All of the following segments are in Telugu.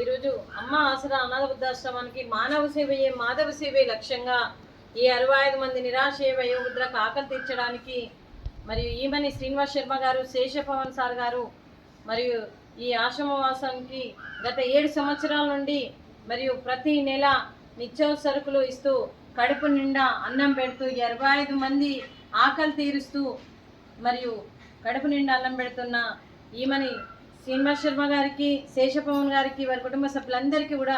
ఈరోజు అమ్మ ఆసరా అనాథ వృద్ధాశ్రమానికి మానవ సేవయే మాధవ సేవే లక్ష్యంగా ఈ 65 మంది నిరాశ వయోవృద్ధులకు ఆకలి తీర్చడానికి మరియు ఈమని శ్రీనివాస్ శర్మ గారు, శేషపవన్ సార్ గారు మరియు ఈ ఆశ్రమవాసానికి గత 7 సంవత్సరాల నుండి మరియు ప్రతి నెల నిత్యావసర సరుకులు ఇస్తూ కడుపు నిండా అన్నం పెడుతూ 65 మంది ఆకలి తీరుస్తూ మరియు కడుపు నిండా అన్నం పెడుతున్న ఈమని శ్రీనివాస్ శర్మ గారికి, శేషపవన్ గారికి, వారి కుటుంబ సభ్యులందరికీ కూడా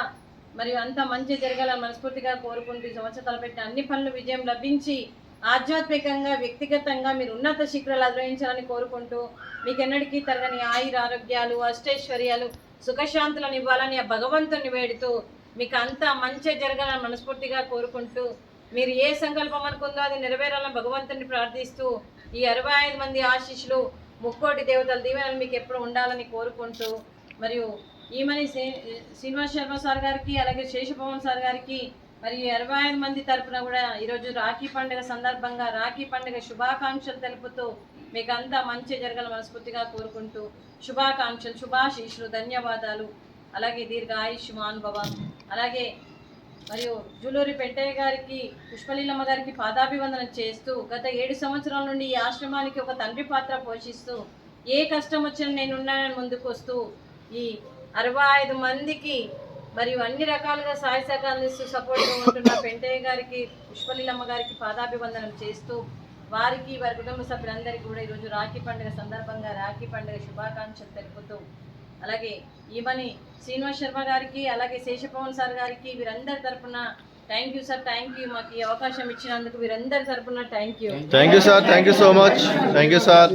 మరియు అంత మంచి జరగాలని మనస్ఫూర్తిగా కోరుకుంటూ ఈ సంవత్సరాలు పెట్టిన అన్ని పనులు విజయం లభించి ఆధ్యాత్మికంగా వ్యక్తిగతంగా మీరు ఉన్నత శిఖరాలు అధిరోహించాలని కోరుకుంటూ మీకు ఎన్నటికీ తరగని ఆయుర ఆరోగ్యాలు, అష్టైశ్వర్యాలు, సుఖశాంతులను ఇవ్వాలని ఆ భగవంతుని వేడుతూ మీకు అంత మంచి జరగాలని మనస్ఫూర్తిగా కోరుకుంటూ మీరు ఏ సంకల్పం అనుకుందో అది నెరవేరాలని భగవంతుని ప్రార్థిస్తూ ఈ 65 మంది ఆశీస్సులు, 3,000,000 దేవతల దీవెనలు మీకు ఎప్పుడు ఉండాలని కోరుకుంటూ మరియు ఈమని శ్రీనివాస్ శర్మ సార్ గారికి అలాగే శేషపవన్ సార్ గారికి మరియు 65 మంది తరపున కూడా ఈరోజు రాఖీ పండుగ సందర్భంగా రాఖీ పండుగ శుభాకాంక్షలు తెలుపుతూ మీకు అంతా మంచి జరగాలని మనస్ఫూర్తిగా కోరుకుంటూ శుభాకాంక్షలు, శుభాశీస్సులు, ధన్యవాదాలు. అలాగే దీర్ఘ ఆయుష్మాన్ భవ. అలాగే మరియు జూలూరి పెంటయ్య గారికి, పుష్పలీలమ్మ గారికి పాదాభివందనం చేస్తూ గత 7 సంవత్సరాల నుండి ఈ ఆశ్రమానికి ఒక తండ్రి పాత్ర పోషిస్తూ ఏ కష్టం వచ్చినా నేనున్నానని ముందుకు వస్తూ ఈ 65 మందికి మరియు అన్ని రకాలుగా సహాయ సహకారాలు ఇస్తూ సపోర్ట్గా ఉంటున్న పెంటయ్య గారికి, పుష్పలీలమ్మ గారికి పాదాభివందనం చేస్తూ వారికి, వారి కుటుంబ సభ్యులందరికీ కూడా ఈరోజు రాఖీ పండుగ సందర్భంగా రాఖీ పండుగ శుభాకాంక్షలు తెలుపుతూ అలాగే ఈమని శ్రీనివాస్ శర్మ గారికి అలాగే శేషపవన్ సార్ గారికి వీరందరి తరపున thank you sir, thank you. మాకు ఈ అవకాశం ఇచ్చినందుకు వీరందరి తరపున thank you. Thank you sir, thank you so much. Thank you sir.